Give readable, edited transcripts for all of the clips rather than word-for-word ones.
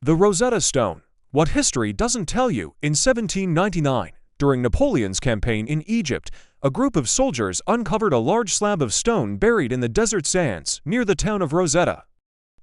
The Rosetta Stone. What history doesn't tell you. In 1799, during Napoleon's campaign in Egypt, a group of soldiers uncovered a large slab of stone buried in the desert sands near the town of Rosetta.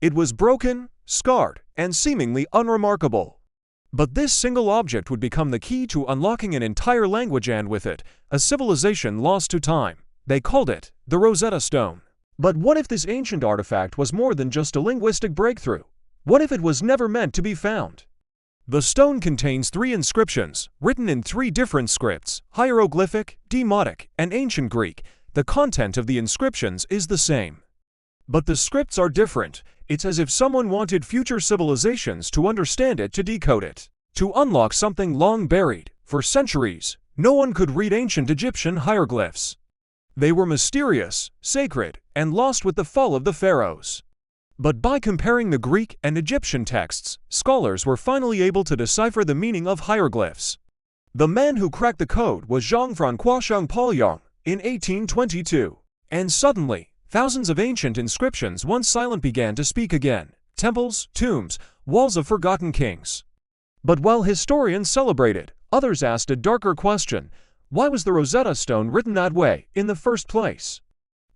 It was broken, scarred, and seemingly unremarkable. But this single object would become the key to unlocking an entire language and with it, a civilization lost to time. They called it the Rosetta Stone. But what if this ancient artifact was more than just a linguistic breakthrough? What if it was never meant to be found? The stone contains 3 inscriptions, written in 3 different scripts: hieroglyphic, demotic, and ancient Greek. The content of the inscriptions is the same. But the scripts are different. It's as if someone wanted future civilizations to understand it, to decode it, to unlock something long buried. For centuries, no one could read ancient Egyptian hieroglyphs. They were mysterious, sacred, and lost with the fall of the pharaohs. But by comparing the Greek and Egyptian texts, scholars were finally able to decipher the meaning of hieroglyphs. The man who cracked the code was Jean-François Young in 1822. And suddenly, thousands of ancient inscriptions once silent began to speak again. Temples, tombs, walls of forgotten kings. But while historians celebrated, others asked a darker question: why was the Rosetta Stone written that way in the first place?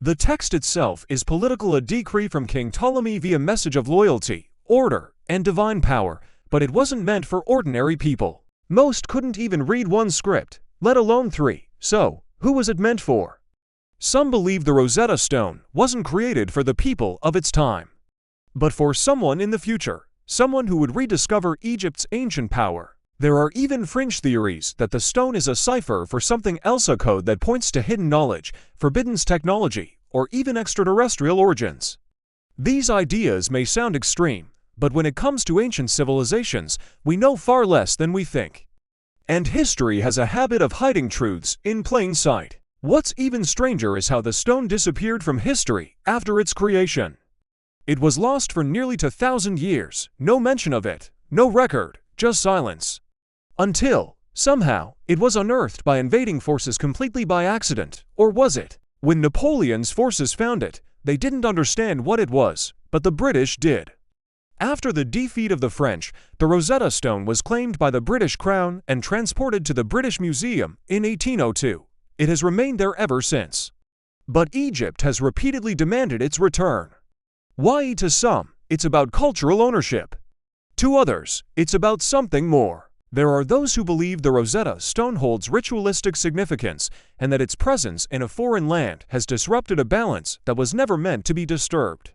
The text itself is political, a decree from King Ptolemy via message of loyalty, order, and divine power, but it wasn't meant for ordinary people. Most couldn't even read one script, let alone 3, so who was it meant for? Some believe the Rosetta Stone wasn't created for the people of its time, but for someone in the future, someone who would rediscover Egypt's ancient power. There are even fringe theories that the stone is a cipher for something else, a code that points to hidden knowledge, forbidden technology, or even extraterrestrial origins. These ideas may sound extreme, but when it comes to ancient civilizations, we know far less than we think. And history has a habit of hiding truths in plain sight. What's even stranger is how the stone disappeared from history after its creation. It was lost for nearly 2,000 years, no mention of it, no record, just silence. Until, somehow, it was unearthed by invading forces completely by accident. Or was it? When Napoleon's forces found it, they didn't understand what it was, but the British did. After the defeat of the French, the Rosetta Stone was claimed by the British Crown and transported to the British Museum in 1802. It has remained there ever since. But Egypt has repeatedly demanded its return. Why? To some, it's about cultural ownership. To others, it's about something more. There are those who believe the Rosetta Stone holds ritualistic significance and that its presence in a foreign land has disrupted a balance that was never meant to be disturbed.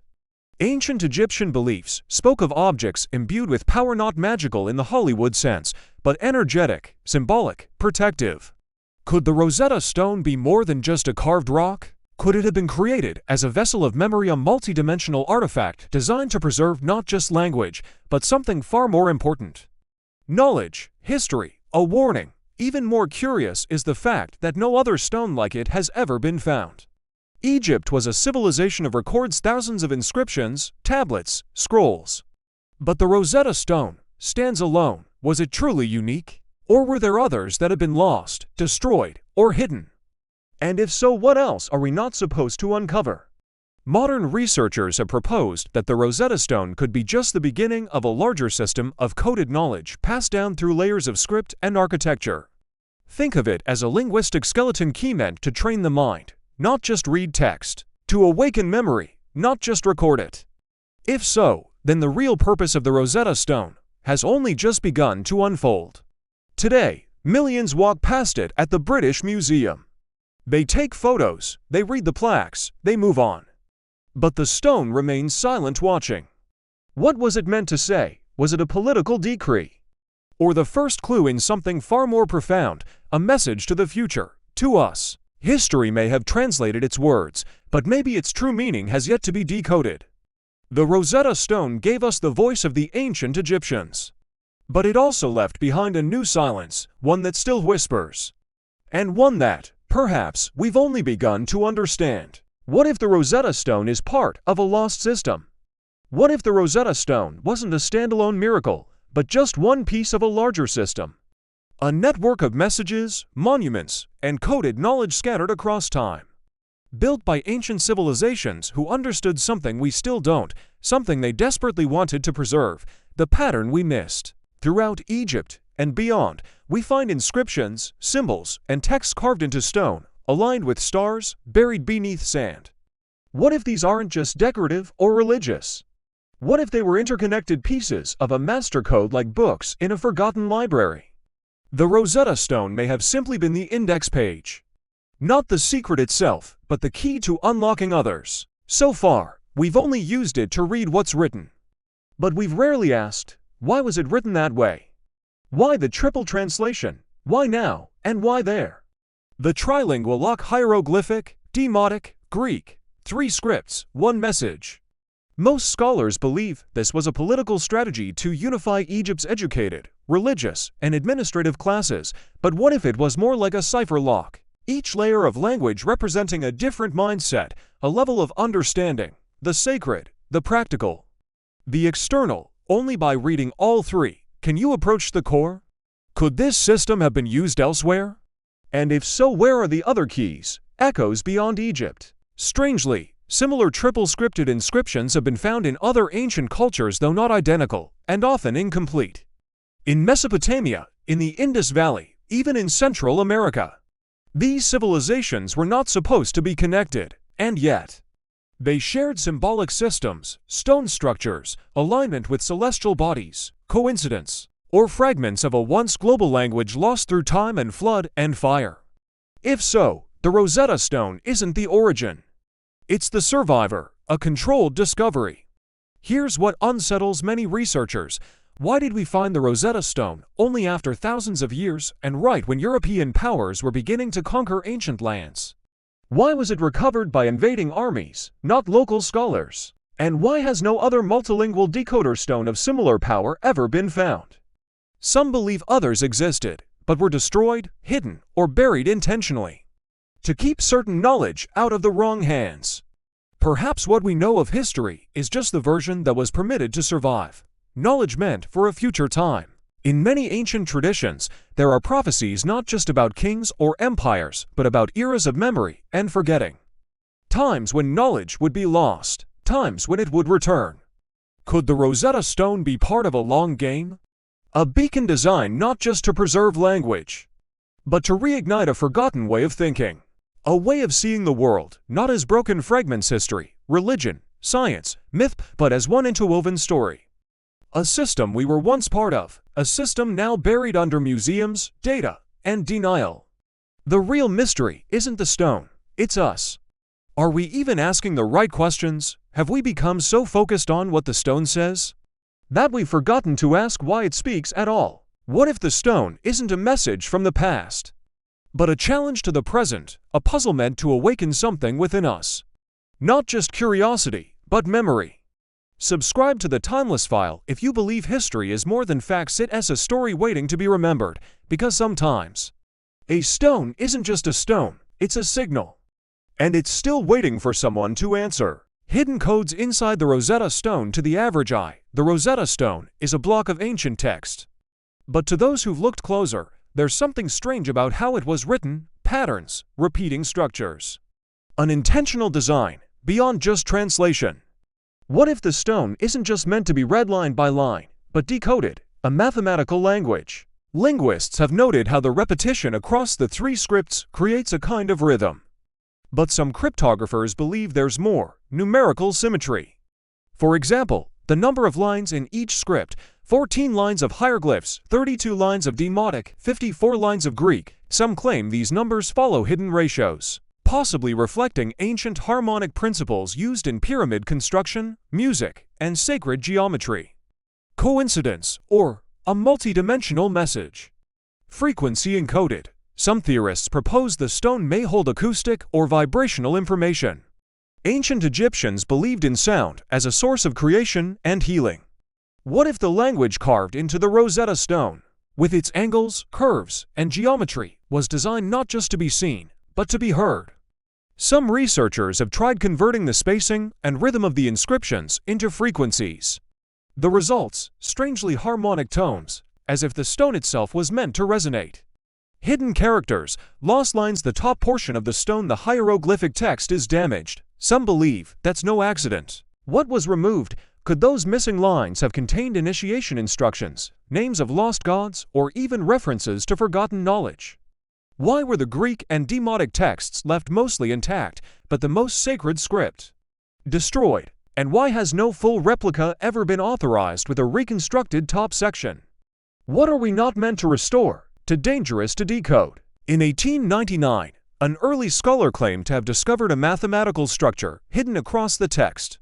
Ancient Egyptian beliefs spoke of objects imbued with power, not magical in the Hollywood sense, but energetic, symbolic, protective. Could the Rosetta Stone be more than just a carved rock? Could it have been created as a vessel of memory, a multidimensional artifact designed to preserve not just language, but something far more important? Knowledge, history, a warning. Even more curious is the fact that no other stone like it has ever been found. Egypt was a civilization of records, thousands of inscriptions, tablets, scrolls. But the Rosetta Stone stands alone. Was it truly unique? Or were there others that had been lost, destroyed, or hidden? And if so, what else are we not supposed to uncover? Modern researchers have proposed that the Rosetta Stone could be just the beginning of a larger system of coded knowledge passed down through layers of script and architecture. Think of it as a linguistic skeleton key meant to train the mind, not just read text, to awaken memory, not just record it. If so, then the real purpose of the Rosetta Stone has only just begun to unfold. Today, millions walk past it at the British Museum. They take photos, they read the plaques, they move on. But the stone remains silent, watching. What was it meant to say? Was it a political decree? Or the first clue in something far more profound, a message to the future, to us? History may have translated its words, but maybe its true meaning has yet to be decoded. The Rosetta Stone gave us the voice of the ancient Egyptians. But it also left behind a new silence, one that still whispers. And one that, perhaps, we've only begun to understand. What if the Rosetta Stone is part of a lost system? What if the Rosetta Stone wasn't a standalone miracle, but just one piece of a larger system? A network of messages, monuments, and coded knowledge scattered across time. Built by ancient civilizations who understood something we still don't, something they desperately wanted to preserve. the pattern we missed. Throughout Egypt and beyond, we find inscriptions, symbols, and texts carved into stone, aligned with stars, buried beneath sand. What if these aren't just decorative or religious? What if they were interconnected pieces of a master code like books in a forgotten library? The Rosetta Stone may have simply been the index page. Not the secret itself, but the key to unlocking others. So far, we've only used it to read what's written. But we've rarely asked, why was it written that way? Why the triple translation? Why now, and why there? The trilingual hieroglyphic, demotic, Greek, 3 scripts, 1 message. Most scholars believe this was a political strategy to unify Egypt's educated, religious, and administrative classes, but what if it was more like a cipher lock? Each layer of language representing a different mindset, a level of understanding, the sacred, the practical, the external. Only by reading all 3 can you approach the core. Could this system have been used elsewhere? And if so, where are the other keys, echoes beyond Egypt? Strangely, similar triple-scripted inscriptions have been found in other ancient cultures, though not identical, and often incomplete. In Mesopotamia, in the Indus Valley, even in Central America. These civilizations were not supposed to be connected, and yet they shared symbolic systems, stone structures, alignment with celestial bodies, coincidence, or fragments of a once global language lost through time and flood and fire. If so, the Rosetta Stone isn't the origin. It's the survivor, a controlled discovery. Here's what unsettles many researchers. Why did we find the Rosetta Stone only after thousands of years and right when European powers were beginning to conquer ancient lands? Why was it recovered by invading armies, not local scholars? And why has no other multilingual decoder stone of similar power ever been found? Some believe others existed, but were destroyed, hidden, or buried intentionally to keep certain knowledge out of the wrong hands. Perhaps what we know of history is just the version that was permitted to survive. Knowledge meant for a future time. In many ancient traditions, there are prophecies not just about kings or empires, but about eras of memory and forgetting. Times when knowledge would be lost, times when it would return. Could the Rosetta Stone be part of a long game? A beacon designed not just to preserve language, but to reignite a forgotten way of thinking. A way of seeing the world, not as broken fragments, history, religion, science, myth, but as one interwoven story. A system we were once part of, a system now buried under museums, data, and denial. The real mystery isn't the stone, it's us. Are we even asking the right questions? Have we become so focused on what the stone says that we've forgotten to ask why it speaks at all? What if the stone isn't a message from the past, but a challenge to the present, a puzzle meant to awaken something within us? Not just curiosity, but memory. Subscribe to the Timeless File if you believe history is more than facts, it is a story waiting to be remembered, because sometimes a stone isn't just a stone, it's a signal. And it's still waiting for someone to answer. Hidden codes inside the Rosetta Stone. To the average eye, the Rosetta Stone is a block of ancient text. But to those who've looked closer, there's something strange about how it was written: patterns, repeating structures. An intentional design, beyond just translation. What if the stone isn't just meant to be read line by line, but decoded, a mathematical language? Linguists have noted how the repetition across the 3 scripts creates a kind of rhythm. But some cryptographers believe there's more: numerical symmetry. For example, the number of lines in each script: 14 lines of hieroglyphs, 32 lines of demotic, 54 lines of Greek. Some claim these numbers follow hidden ratios, possibly reflecting ancient harmonic principles used in pyramid construction, music, and sacred geometry. Coincidence, or a multidimensional message? Frequency encoded. Some theorists propose the stone may hold acoustic or vibrational information. Ancient Egyptians believed in sound as a source of creation and healing. What if the language carved into the Rosetta Stone, with its angles, curves, and geometry, was designed not just to be seen, but to be heard? Some researchers have tried converting the spacing and rhythm of the inscriptions into frequencies. The results: strangely harmonic tones, as if the stone itself was meant to resonate. Hidden characters, lost lines. The top portion of the stone, the hieroglyphic text, is damaged. Some believe that's no accident. What was removed? Could those missing lines have contained initiation instructions, names of lost gods, or even references to forgotten knowledge? Why were the Greek and Demotic texts left mostly intact, but the most sacred script destroyed? And why has no full replica ever been authorized with a reconstructed top section? What are we not meant to restore, too dangerous to decode? In 1899, an early scholar claimed to have discovered a mathematical structure hidden across the text.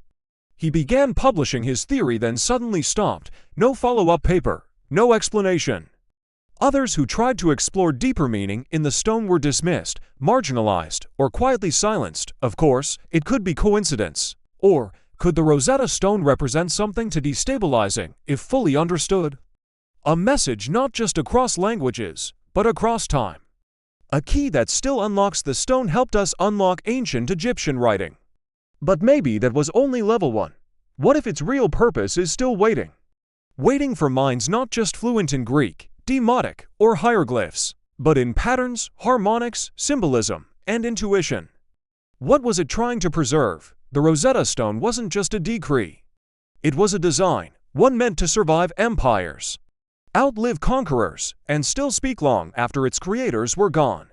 He began publishing his theory, then suddenly stopped. No follow-up paper, no explanation. Others who tried to explore deeper meaning in the stone were dismissed, marginalized, or quietly silenced. Of course, it could be coincidence. Or, could the Rosetta Stone represent something too destabilizing, if fully understood? A message not just across languages, but across time. A key that still unlocks the stone helped us unlock ancient Egyptian writing. But maybe that was only level 1. What if its real purpose is still waiting? Waiting for minds not just fluent in Greek, Demotic, or hieroglyphs, but in patterns, harmonics, symbolism, and intuition. What was it trying to preserve? The Rosetta Stone wasn't just a decree. It was a design, one meant to survive empires, outlive conquerors, and still speak long after its creators were gone.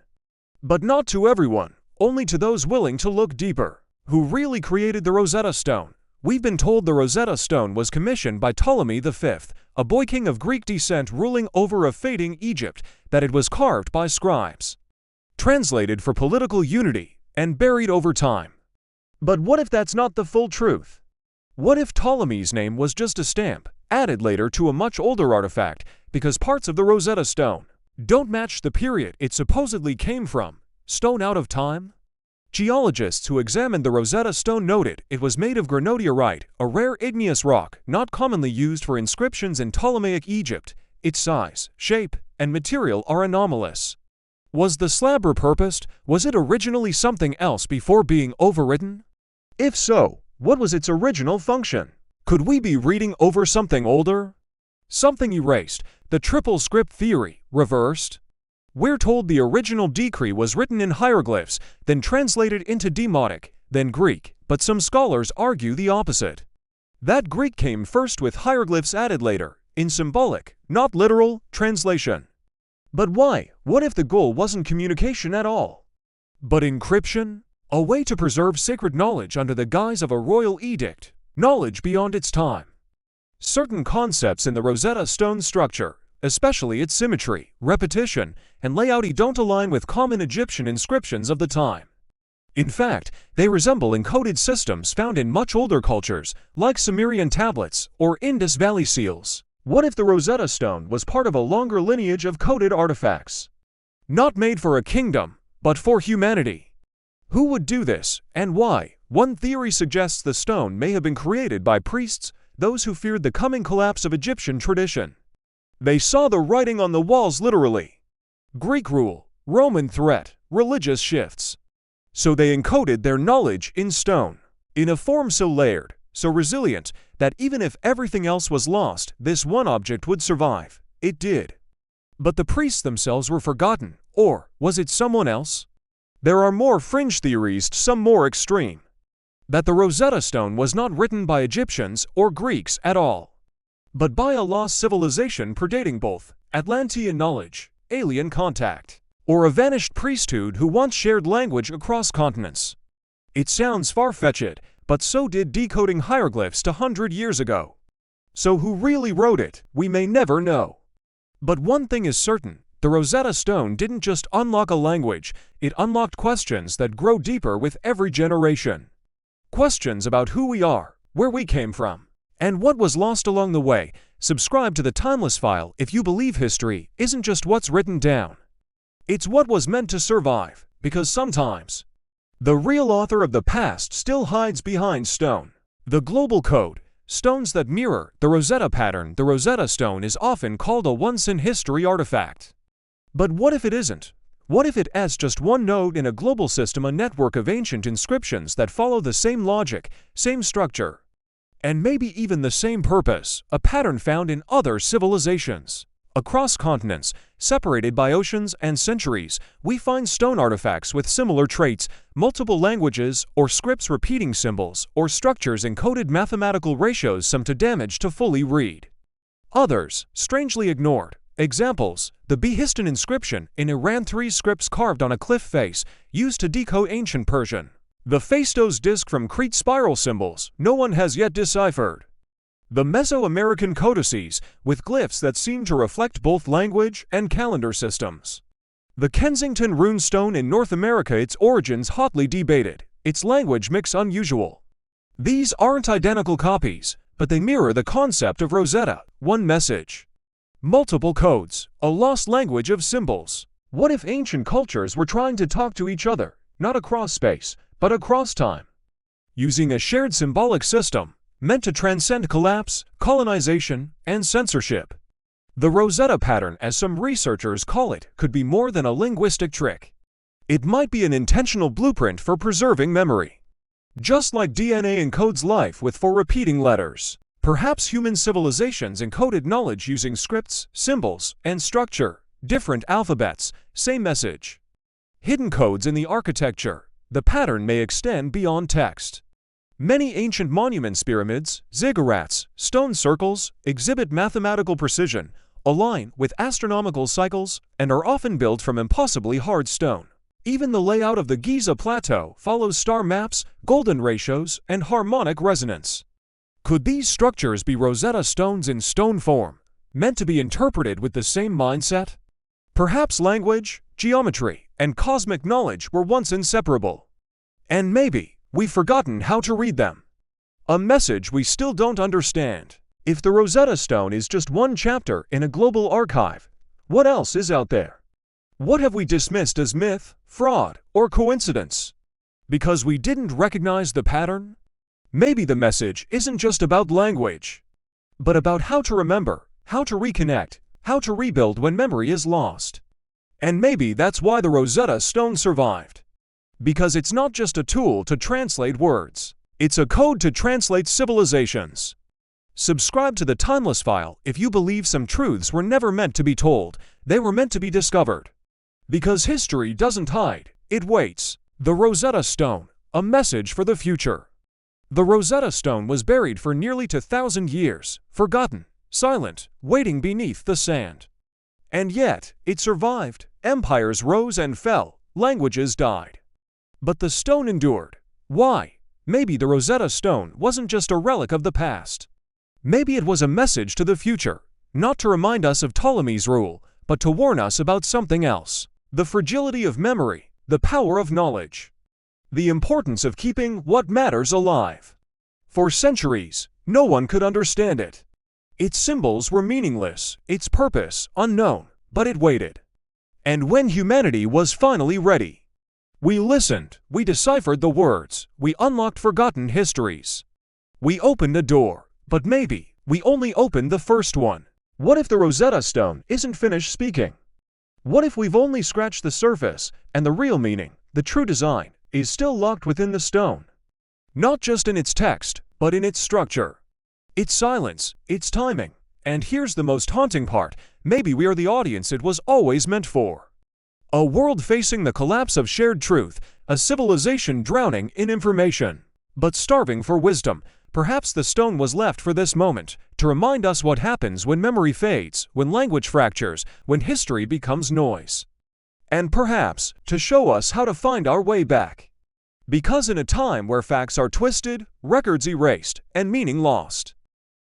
But not to everyone, only to those willing to look deeper. Who really created the Rosetta Stone? We've been told the Rosetta Stone was commissioned by Ptolemy V, a boy king of Greek descent ruling over a fading Egypt, that it was carved by scribes, translated for political unity, and buried over time. But what if that's not the full truth? What if Ptolemy's name was just a stamp, added later to a much older artifact, because parts of the Rosetta Stone don't match the period it supposedly came from? Stone out of time? Geologists who examined the Rosetta Stone noted it was made of granodiorite, a rare igneous rock not commonly used for inscriptions in Ptolemaic Egypt. Its size, shape, and material are anomalous. Was the slab repurposed? Was it originally something else before being overwritten? If so, what was its original function? Could we be reading over something older? Something erased, the triple script theory, reversed? We're told the original decree was written in hieroglyphs, then translated into Demotic, then Greek, but some scholars argue the opposite. That Greek came first with hieroglyphs added later, in symbolic, not literal, translation. But why? What if the goal wasn't communication at all, but encryption? A way to preserve sacred knowledge under the guise of a royal edict, knowledge beyond its time. Certain concepts in the Rosetta Stone structure, especially its symmetry, repetition, and layout, don't align with common Egyptian inscriptions of the time. In fact, they resemble encoded systems found in much older cultures, like Sumerian tablets or Indus Valley seals. What if the Rosetta Stone was part of a longer lineage of coded artifacts? Not made for a kingdom, but for humanity. Who would do this, and why? One theory suggests the stone may have been created by priests, those who feared the coming collapse of Egyptian tradition. They saw the writing on the walls literally. Greek rule, Roman threat, religious shifts. So they encoded their knowledge in stone, in a form so layered, so resilient, that even if everything else was lost, this one object would survive. It did. But the priests themselves were forgotten, or was it someone else? There are more fringe theories, some more extreme. That the Rosetta Stone was not written by Egyptians or Greeks at all, but by a lost civilization predating both Atlantean knowledge, alien contact, or a vanished priesthood who once shared language across continents. It sounds far-fetched, but so did decoding hieroglyphs 200 years ago. So who really wrote it, we may never know. But one thing is certain, the Rosetta Stone didn't just unlock a language, it unlocked questions that grow deeper with every generation. Questions about who we are, where we came from, and what was lost along the way. Subscribe to the Timeless File if you believe history isn't just what's written down. It's what was meant to survive, because sometimes the real author of the past still hides behind stone. The global code, stones that mirror the Rosetta pattern. The Rosetta Stone is often called a once-in-history artifact. But what if it isn't? What if it is just one node in a global system, a network of ancient inscriptions that follow the same logic, same structure, and maybe even the same purpose, a pattern found in other civilizations? Across continents, separated by oceans and centuries, we find stone artifacts with similar traits, multiple languages or scripts repeating symbols or structures encoded mathematical ratios some too damaged to fully read. Others, strangely ignored. Examples: the Behistun inscription in Iran, 3 scripts carved on a cliff face, used to decode ancient Persian. The Phaistos disc from Crete, spiral symbols no one has yet deciphered. The Mesoamerican codices, with glyphs that seem to reflect both language and calendar systems. The Kensington rune stone in North America, its origins hotly debated, its language mix unusual. These aren't identical copies, but they mirror the concept of Rosetta, one message. Multiple codes, a lost language of symbols. What if ancient cultures were trying to talk to each other, not across space, but across time? Using a shared symbolic system, meant to transcend collapse, colonization, and censorship. The Rosetta pattern, as some researchers call it, could be more than a linguistic trick. It might be an intentional blueprint for preserving memory. Just like DNA encodes life with for repeating letters, perhaps human civilizations encoded knowledge using scripts, symbols, and structure, different alphabets, same message. Hidden codes in the architecture, the pattern may extend beyond text. Many ancient monuments, pyramids, ziggurats, stone circles, exhibit mathematical precision, align with astronomical cycles, and are often built from impossibly hard stone. Even the layout of the Giza Plateau follows star maps, golden ratios, and harmonic resonance. Could these structures be Rosetta Stones in stone form, meant to be interpreted with the same mindset? Perhaps language, geometry, and cosmic knowledge were once inseparable. And maybe we've forgotten how to read them. A message we still don't understand. If the Rosetta Stone is just one chapter in a global archive, what else is out there? What have we dismissed as myth, fraud, or coincidence? Because we didn't recognize the pattern? Maybe the message isn't just about language, but about how to remember, how to reconnect, how to rebuild when memory is lost. And maybe that's why the Rosetta Stone survived. Because it's not just a tool to translate words, it's a code to translate civilizations. Subscribe to the Timeless File if you believe some truths were never meant to be told, they were meant to be discovered. Because history doesn't hide, it waits. The Rosetta Stone, a message for the future. The Rosetta Stone was buried for nearly 2,000 years, forgotten, silent, waiting beneath the sand. And yet, it survived. Empires rose and fell, languages died. But the stone endured. Why? Maybe the Rosetta Stone wasn't just a relic of the past. Maybe it was a message to the future, not to remind us of Ptolemy's rule, but to warn us about something else. The fragility of memory, the power of knowledge. The importance of keeping what matters alive. For centuries, no one could understand it. Its symbols were meaningless, its purpose unknown, but it waited. And when humanity was finally ready, we listened, we deciphered the words, we unlocked forgotten histories. We opened a door, but maybe we only opened the first one. What if the Rosetta Stone isn't finished speaking? What if we've only scratched the surface, and the real meaning, the true design, is still locked within the stone? Not just in its text, but in its structure, its silence, its timing. And here's the most haunting part, maybe we are the audience it was always meant for. A world facing the collapse of shared truth, a civilization drowning in information, but starving for wisdom. Perhaps the stone was left for this moment, to remind us what happens when memory fades, when language fractures, when history becomes noise. And perhaps, to show us how to find our way back. Because in a time where facts are twisted, records erased, and meaning lost,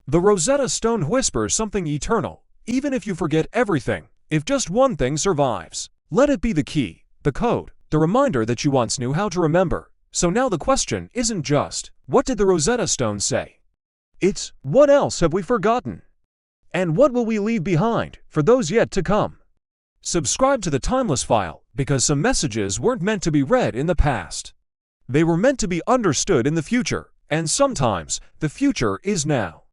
the Rosetta Stone whispers something eternal. Even if you forget everything, if just one thing survives, let it be the key, the code, the reminder that you once knew how to remember. So now the question isn't just, what did the Rosetta Stone say? It's, what else have we forgotten? And what will we leave behind for those yet to come? Subscribe to the Timeless File, because some messages weren't meant to be read in the past. They were meant to be understood in the future, and sometimes the future is now.